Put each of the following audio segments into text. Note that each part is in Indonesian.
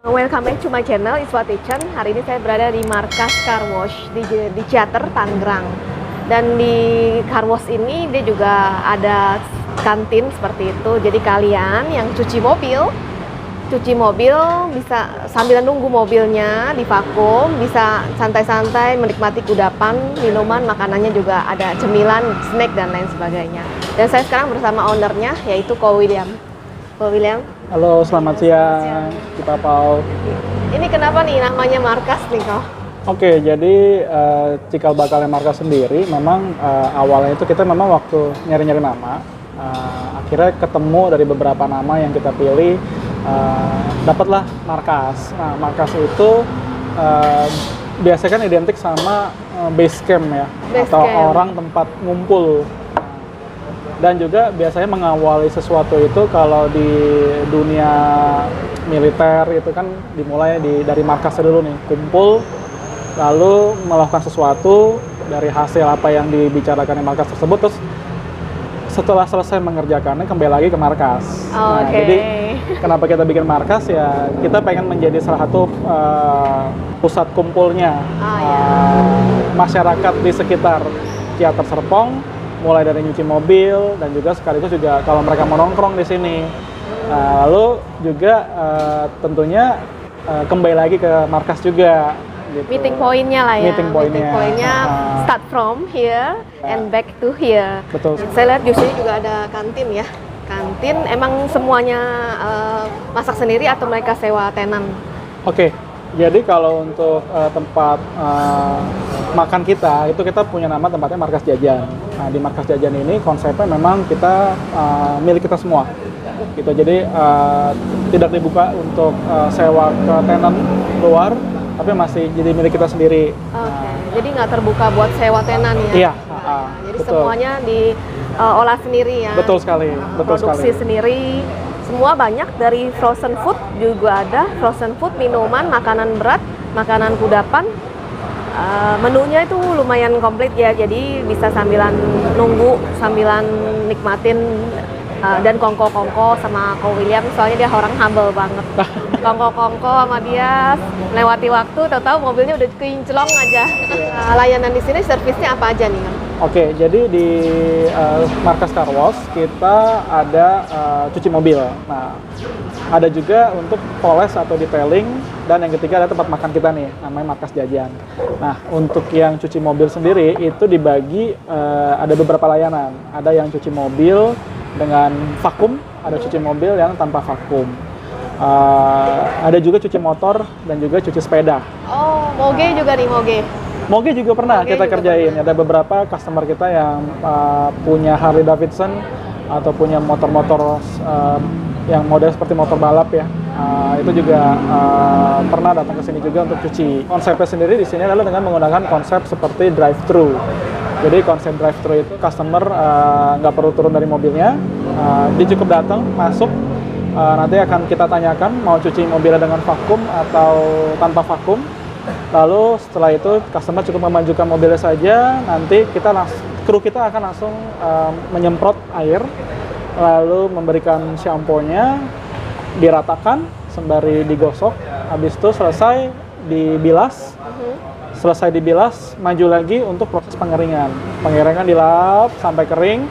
Welcome back to my channel, Iswati Chan. Hari ini saya berada di markas car wash di Ciater, Tangerang. Dan di car wash ini dia juga ada kantin seperti itu. Jadi kalian yang cuci mobil bisa sambil nunggu mobilnya di vakum, bisa santai-santai menikmati kudapan, minuman, makanannya juga ada cemilan, snack dan lain sebagainya. Dan saya sekarang bersama ownernya yaitu Ko William. Ko William. Halo, selamat siang, kita Paul. Ini kenapa nih namanya markas nih, Ko? Oke, jadi cikal bakalnya markas sendiri, memang awalnya itu kita memang waktu nyari-nyari nama, akhirnya ketemu dari beberapa nama yang kita pilih, dapatlah markas. Nah, markas itu biasanya kan identik sama base camp ya, atau orang tempat ngumpul. Dan juga biasanya mengawali sesuatu itu kalau di dunia militer itu kan dimulai dari markasnya dulu nih, kumpul lalu melakukan sesuatu dari hasil apa yang dibicarakan di markas tersebut, terus setelah selesai mengerjakannya kembali lagi ke markas. Jadi kenapa kita bikin markas ya, kita pengen menjadi salah satu pusat kumpulnya masyarakat di sekitar Ciater Serpong, mulai dari nyuci mobil dan juga sekaligus juga kalau mereka mau nongkrong di sini. Lalu juga tentunya kembali lagi ke markas juga. Gitu. Meeting point-nya lah ya. Meeting point-nya start from here and back to here. Betul. Saya lihat di sini juga ada kantin ya. Kantin emang semuanya masak sendiri atau mereka sewa tenan? Oke. Jadi kalau untuk tempat makan kita, itu kita punya nama tempatnya Markas Jajan. Nah, di Markas Jajan ini konsepnya memang kita milik kita semua. Gitu. Jadi tidak dibuka untuk sewa ke tenan luar, tapi masih jadi milik kita sendiri. Oke. Jadi nggak terbuka buat sewa tenan ya? Iya. Jadi betul. semuanya diolah sendiri ya? Betul sekali. Produksi sendiri. Semua banyak, dari frozen food juga ada, frozen food, minuman, makanan berat, makanan kudapan. Menunya itu lumayan komplit ya, jadi bisa sambilan nunggu, sambilan nikmatin, dan kongko-kongko sama Ko William, soalnya dia orang humble banget. Kongko-kongko sama dia, melewati waktu, tahu-tahu mobilnya udah kinclong aja. Layanan di sini servisnya apa aja nih, Kang? Oke, jadi di markas car wash kita ada cuci mobil. Nah, ada juga untuk poles atau detailing, dan yang ketiga ada tempat makan kita nih, namanya markas jajan. Nah, untuk yang cuci mobil sendiri itu dibagi ada beberapa layanan. Ada yang cuci mobil dengan vakum, ada cuci mobil yang tanpa vakum. Ada juga cuci motor dan juga cuci sepeda. Oh, moge juga nih, moge. Moge juga pernah kita kerjain. Ada beberapa customer kita yang punya Harley Davidson atau punya motor-motor yang model seperti motor balap ya. Itu juga pernah datang ke sini juga untuk cuci. Konsepnya sendiri di sini adalah dengan menggunakan konsep seperti drive-thru. Jadi konsep drive-thru itu customer nggak perlu turun dari mobilnya, dia cukup datang, masuk, nanti akan kita tanyakan mau cuci mobilnya dengan vakum atau tanpa vakum. Lalu setelah itu customer cukup memajukan mobilnya saja, nanti kru kita akan langsung menyemprot air, lalu memberikan shampoo-nya, diratakan sembari digosok, habis itu selesai dibilas. Selesai dibilas, maju lagi untuk proses pengeringan. Pengeringan dilap sampai kering.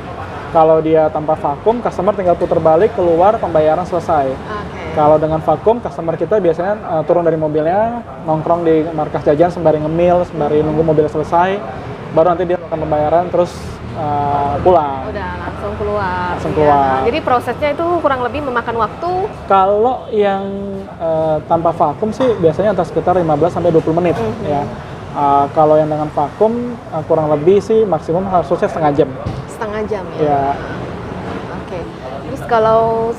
Kalau dia tanpa vakum, customer tinggal putar balik, keluar, pembayaran selesai. Kalau dengan vakum, customer kita biasanya turun dari mobilnya, nongkrong di markas jajan sembari ngemil, sembari nunggu mobilnya selesai, baru nanti dia akan pembayaran, terus pulang. Udah langsung keluar. Langsung keluar. Ya. Jadi prosesnya itu kurang lebih memakan waktu. Kalau yang tanpa vakum sih biasanya antara sekitar 15-20 menit. Ya. Kalau yang dengan vakum kurang lebih sih maksimum harusnya setengah jam. Setengah jam ya? Ya. Oke. Terus kalau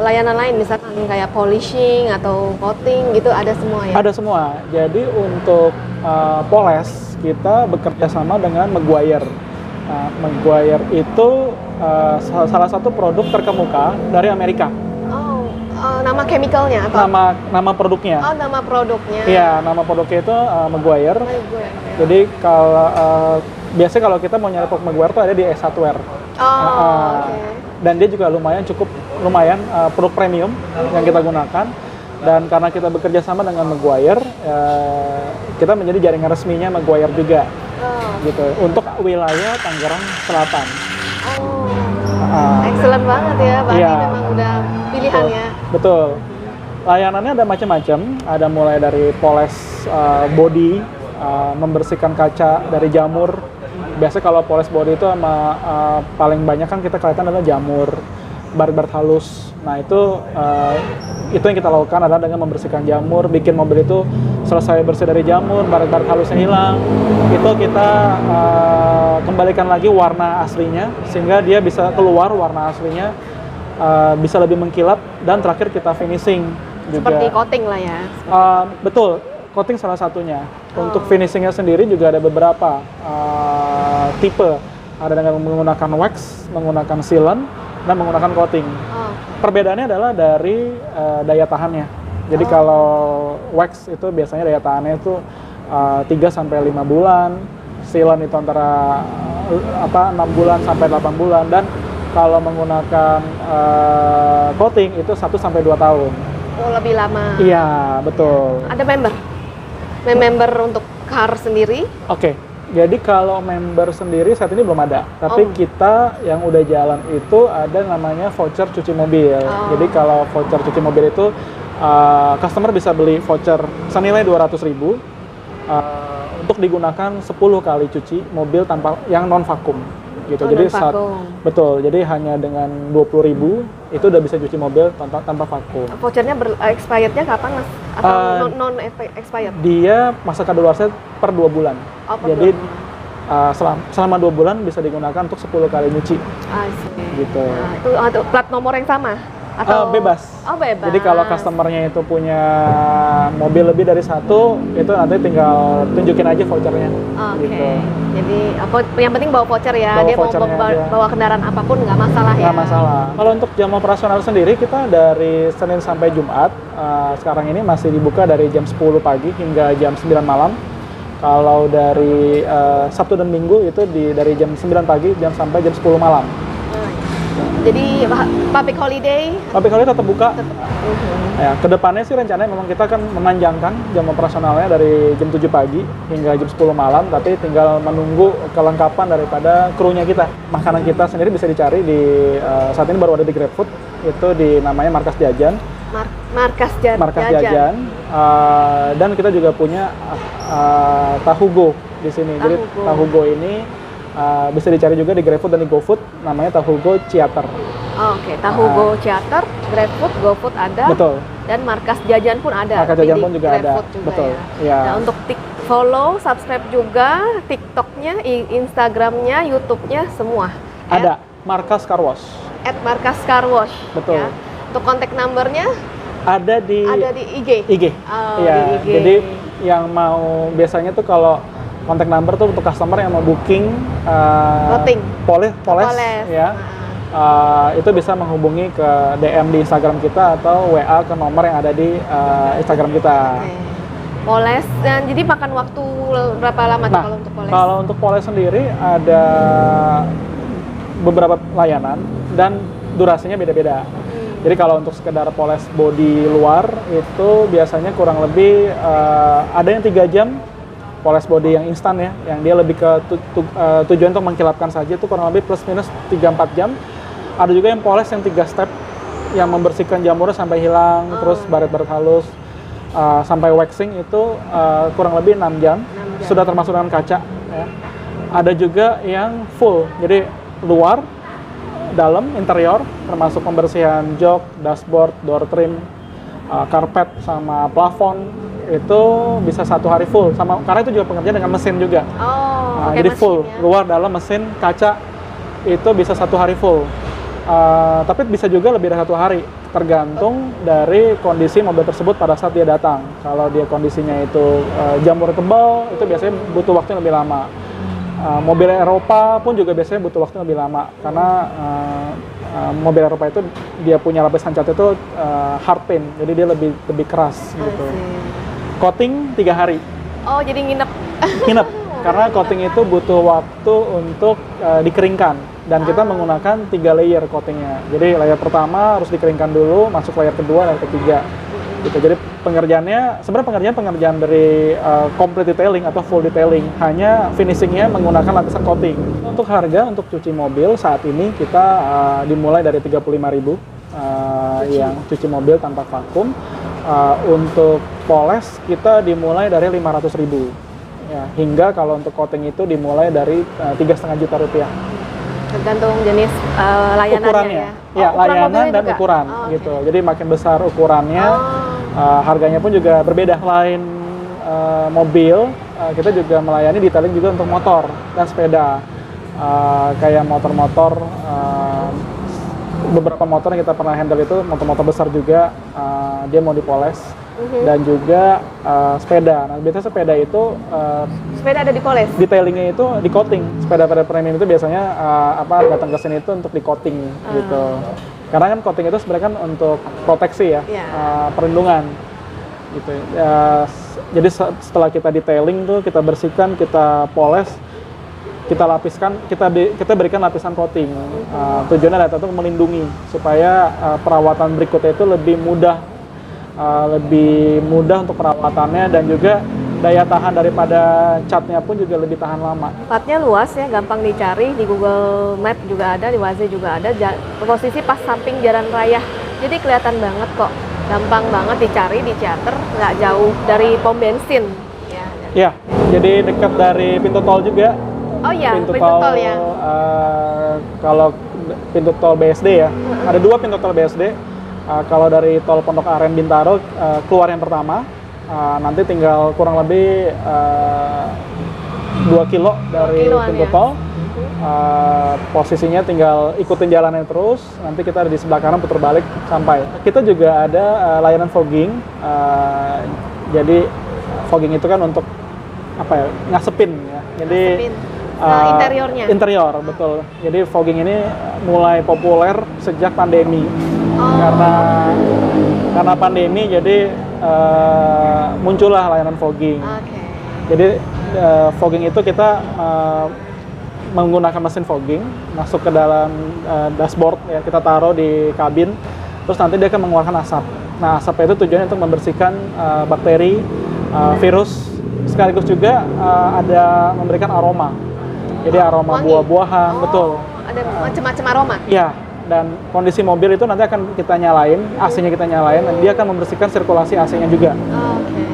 layanan lain misalkan kayak polishing atau coating gitu ada semua ya? Ada semua. Jadi untuk poles kita bekerja sama dengan Maguire. Maguire itu salah satu produk terkemuka dari Amerika. Oh, nama chemicalnya atau? Nama produknya. Oh, nama produknya. Iya, nama produknya itu Maguire. Jadi kalau biasanya kalau kita mau nyari produk Maguire itu ada di S1ware. Oh, oke. Dan dia juga lumayan produk premium yang kita gunakan. Dan karena kita bekerja sama dengan Maguire, kita menjadi jaringan resminya Maguire juga, gitu. Untuk wilayah Tangerang Selatan. Excellent banget ya, berarti Iya. memang udah pilihannya. Betul. Layanannya ada macam-macam, ada mulai dari poles body, membersihkan kaca dari jamur. Biasanya kalau poles body itu sama paling banyak kan kita kelihatan adalah jamur, baret-baret halus. Nah itu yang kita lakukan adalah dengan membersihkan jamur, bikin mobil itu selesai bersih dari jamur, baret-baret halusnya hilang. Itu kita kembalikan lagi warna aslinya, sehingga dia bisa keluar warna aslinya, bisa lebih mengkilap, dan terakhir kita finishing juga. Seperti coating lah ya. Betul, coating salah satunya. Untuk finishingnya sendiri juga ada beberapa tipe. Ada dengan menggunakan wax, menggunakan sealant, dan menggunakan coating. Perbedaannya adalah dari daya tahannya. Jadi kalau wax itu biasanya daya tahannya itu 3-5 bulan, sealant itu antara 6 bulan sampai 8 bulan, dan kalau menggunakan coating itu 1-2 tahun. Oh, lebih lama. Iya, betul. Ada member untuk car sendiri? Oke. Jadi kalau member sendiri saat ini belum ada, tapi kita yang udah jalan itu ada namanya voucher cuci mobil. Jadi kalau voucher cuci mobil itu customer bisa beli voucher senilai 200.000 untuk digunakan 10 kali cuci mobil tanpa yang non vakum gitu. Jadi betul. Jadi hanya dengan 20.000 itu udah bisa cuci mobil tanpa vakum. Vouchernya expirednya kapan, Mas? Atau non expired? Dia masa kadaluarsa per 2 bulan. Jadi selama 2 bulan bisa digunakan untuk 10 kali nyuci. Gitu. Nah, itu plat nomor yang sama? Atau bebas. Oh, bebas. Jadi kalau customernya itu punya mobil lebih dari satu, itu nanti tinggal tunjukin aja vouchernya. Gitu. Jadi yang penting bawa voucher ya. Bawa dia vouchernya mau bawa kendaraan apapun nggak masalah ya. Nggak masalah. Kalau untuk jam operasional sendiri kita dari Senin sampai Jumat sekarang ini masih dibuka dari jam 10 pagi hingga jam 9 malam. Kalau dari Sabtu dan Minggu itu dari jam 9 pagi sampai jam 10 malam. Jadi public holiday tetap buka. Ya, kedepannya sih rencananya memang kita akan memanjangkan jam operasionalnya dari jam 7 pagi hingga jam 10 malam, tapi tinggal menunggu kelengkapan daripada krunya kita. Makanan kita sendiri bisa dicari di saat ini baru ada di GrabFood, itu di namanya Markas Jajan. Markas Jajan. Dan kita juga punya Tahu Go di sini. Jadi Tahu Go ini bisa dicari juga di GrabFood dan di GoFood, namanya Tahu Go Ciater. Oke, Tahu Go Ciater, GrabFood, GoFood ada. Betul. Dan Markas Jajan pun ada. Markas Jajan pun juga ada. Juga betul. Ya. Nah, untuk follow, subscribe juga TikToknya, Instagramnya, YouTube-nya semua. Ada. Markas Car Wash. @Markas Car Wash. Betul. Ya. Untuk kontak numbernya ada di IG. Iya. Di IG. Jadi yang mau biasanya tuh kalau kontak number tuh untuk customer yang mau booking poles ya. Itu bisa menghubungi ke DM di Instagram kita atau WA ke nomor yang ada di Instagram kita. Poles, dan jadi makan waktu berapa lama tuh kalau untuk poles? Kalau untuk poles sendiri ada beberapa layanan dan durasinya beda-beda. Jadi kalau untuk sekedar poles body luar itu biasanya kurang lebih ada yang 3 jam. Poles body yang instan ya, yang dia lebih ke tujuan untuk mengkilapkan saja, itu kurang lebih plus minus 3-4 jam. Ada juga yang poles yang 3 step, yang membersihkan jamurnya sampai hilang, terus baret-baret halus, sampai waxing itu kurang lebih 6 jam, sudah termasuk dengan kaca. Ya. Ada juga yang full, jadi luar, dalam, interior, termasuk pembersihan jok, dashboard, door trim, karpet, sama plafon. Itu bisa 1 hari full, karena itu juga pengerjaan dengan mesin juga. Jadi full, luar, dalam, mesin, kaca, itu bisa 1 hari full. Tapi bisa juga lebih dari 1 hari, tergantung dari kondisi mobil tersebut pada saat dia datang. Kalau dia kondisinya itu jamur tebal, itu biasanya butuh waktu yang lebih lama. Mobil Eropa pun juga biasanya butuh waktu yang lebih lama, karena mobil Eropa itu dia punya lapisan cat itu hard paint, jadi dia lebih keras gitu. Coating 3 hari. Oh, jadi nginep. Karena coating itu butuh waktu untuk dikeringkan, dan kita menggunakan 3 layer coatingnya. Jadi layer pertama harus dikeringkan dulu, masuk layer kedua, layer ketiga. Gitu. Jadi sebenarnya pengerjaan dari complete detailing atau full detailing, hanya finishingnya menggunakan lapisan coating. Untuk harga untuk cuci mobil saat ini kita dimulai dari 35.000 yang cuci mobil tanpa vakum. Untuk poles kita dimulai dari 500.000 ya, hingga kalau untuk coating itu dimulai dari 3,5 juta rupiah. Tergantung jenis layanannya Ukurannya, ya? layanan dan juga? ukuran gitu. Jadi makin besar ukurannya, harganya pun juga berbeda. Selain mobil, kita juga melayani detailing juga untuk motor dan sepeda. Kayak motor-motor, beberapa motor yang kita pernah handle itu motor-motor besar juga, dia mau dipoles. Dan juga sepeda. Nah, biasanya sepeda itu sepeda ada dipoles. Detailingnya itu di coating. Sepeda-sepeda premium itu biasanya datang ke sini itu untuk di coating gitu. Karena kan coating itu sebenarnya kan untuk proteksi ya, perlindungan gitu. Jadi setelah kita detailing tuh kita bersihkan, kita poles, kita lapiskan, kita berikan lapisan coating. Tujuannya adalah untuk melindungi supaya perawatan berikutnya itu lebih mudah untuk perawatannya, dan juga daya tahan daripada catnya pun juga lebih tahan lama. Tempatnya luas ya, gampang dicari, di Google Map juga ada, di Waze juga ada, posisi pas samping jalan raya, jadi kelihatan banget kok, gampang banget dicari di Ciater, nggak jauh dari pom bensin. Ya, jadi dekat dari pintu tol juga. Oh iya, pintu tol ya. Kalau pintu tol BSD ya, ada 2 pintu tol BSD. Kalau dari tol Pondok Aren Bintaro keluar yang pertama, nanti tinggal kurang lebih 2 kilo dari pintu tol. Posisinya tinggal ikutin jalannya terus, nanti kita ada di sebelah kanan, putar balik sampai. Kita juga ada layanan fogging. Jadi fogging itu kan untuk apa ya, ngasepin ya. Jadi interior betul. Jadi fogging ini mulai populer sejak pandemi. Karena pandemi, jadi muncullah layanan fogging. Jadi fogging itu kita menggunakan mesin fogging, masuk ke dalam dashboard ya, kita taruh di kabin, terus nanti dia akan mengeluarkan asap. Nah, asap itu tujuannya untuk membersihkan bakteri, virus, sekaligus juga ada memberikan aroma. Jadi aroma buah-buahan, betul. Ada macam-macam aroma. Iya. Dan kondisi mobil itu nanti akan kita nyalain, AC-nya kita nyalain, dan dia akan membersihkan sirkulasi AC-nya juga.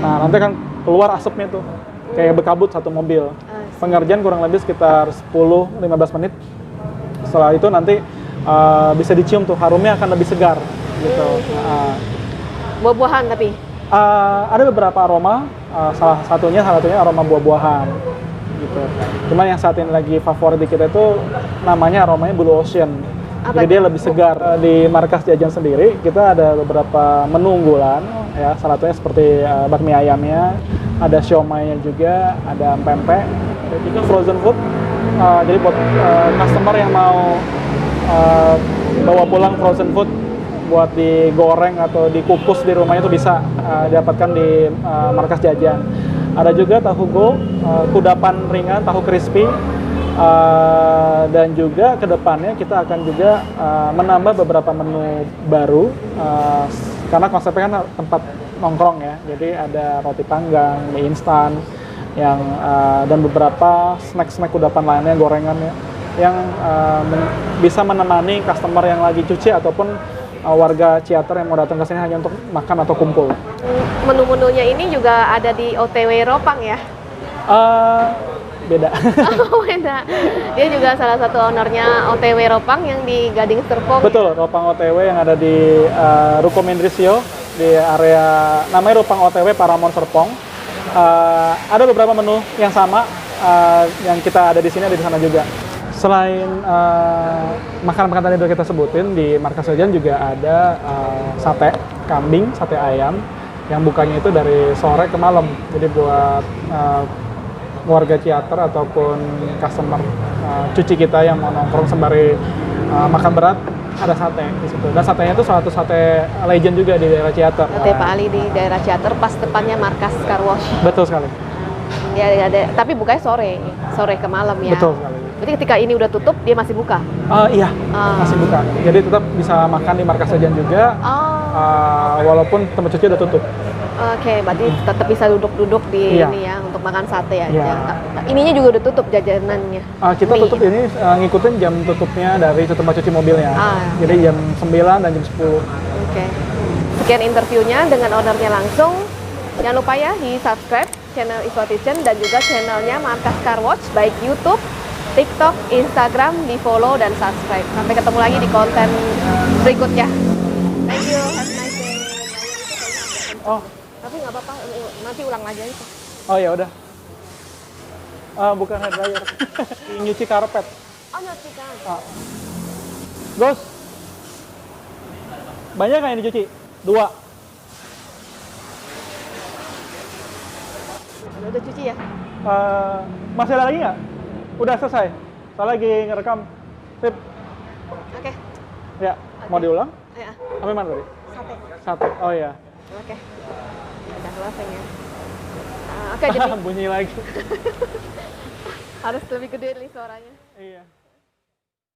Nah, nanti akan keluar asapnya tuh, kayak berkabut satu mobil. Pengerjaan kurang lebih sekitar 10-15 menit. Setelah itu nanti bisa dicium tuh, harumnya akan lebih segar gitu. Buah-buahan tapi? Ada beberapa aroma, salah satunya aroma buah-buahan gitu. Cuman yang saat ini lagi favorit di kita itu namanya aromanya Blue Ocean. Jadi dia lebih segar. Di markas Jajan sendiri kita ada beberapa menu unggulan ya, salah satunya seperti bakmi ayamnya, ada siomaynya juga, ada pempek, ada juga frozen food. Jadi buat customer yang mau bawa pulang frozen food buat digoreng atau dikukus di rumahnya itu bisa didapatkan di markas Jajan. Ada juga tahu go, kudapan ringan, tahu crispy. Dan juga kedepannya kita akan juga menambah beberapa menu baru, karena konsepnya kan tempat nongkrong ya, jadi ada roti panggang, mie instan, dan beberapa snack kudapan lainnya, gorengannya, yang bisa menemani customer yang lagi cuci ataupun warga Ciater yang mau datang ke sini hanya untuk makan atau kumpul. Menu-menunya ini juga ada di OTW Ropang ya? Beda. Oh, beda. Dia juga salah satu ownernya OTW Ropang yang di Gading Serpong. Betul, Ropang OTW yang ada di Ruko Mendrisio, di area namanya Ropang OTW Paramount Serpong. Ada beberapa menu yang sama yang kita ada di sini, ada di sana juga. Selain makanan-makanan tadi udah kita sebutin, di markas Jajan juga ada sate kambing, sate ayam yang bukanya itu dari sore ke malam. Jadi buat warga Ciater ataupun customer cuci kita yang mau nongkrong sembari makan berat, ada sate di situ. Dan satenya itu suatu sate legend juga di daerah Ciater. Sate Pak Ali di daerah Ciater, pas depannya markas car wash. Betul sekali. Ya, ada, tapi bukanya sore ke malam ya. Betul sekali. Berarti ketika ini udah tutup, dia masih buka? Iya, masih buka. Jadi tetap bisa makan di markas Jajan juga. walaupun tempat cuci udah tutup. Oke, berarti tetap bisa duduk-duduk di Iya. ini ya untuk makan sate aja. Iya. Ininya juga udah tutup jajanannya. Kita Mie. tutup ini ngikutin jam tutupnya dari tempat cuci mobilnya. Jadi jam 9 dan jam 10. Oke. Sekian interviewnya dengan ownernya langsung. Jangan lupa ya di subscribe channel Iswa Kitchen dan juga channelnya Markas Car Watch, baik YouTube, TikTok, Instagram, di follow dan subscribe. Sampai ketemu lagi di konten berikutnya. Thank you, have a nice day. Oh, Tapi nggak apa-apa, nanti ulang lagi aja. oh ya udah. Bukan hair dryer. Nyuci karpet. Oh, nyuci kan? Gus, banyak nggak yang dicuci? 2. Udah cuci ya? Masih ada lagi nggak? Udah selesai. Saya lagi ngerekam. Sip. Oke. Ya, mau diulang? Ya, Sampai mana tadi? sate. Satu. Oh ya. Oke. Udah selesai ya. Oke, jadi Bunyi lagi. harus lebih gede nih suaranya. Iya.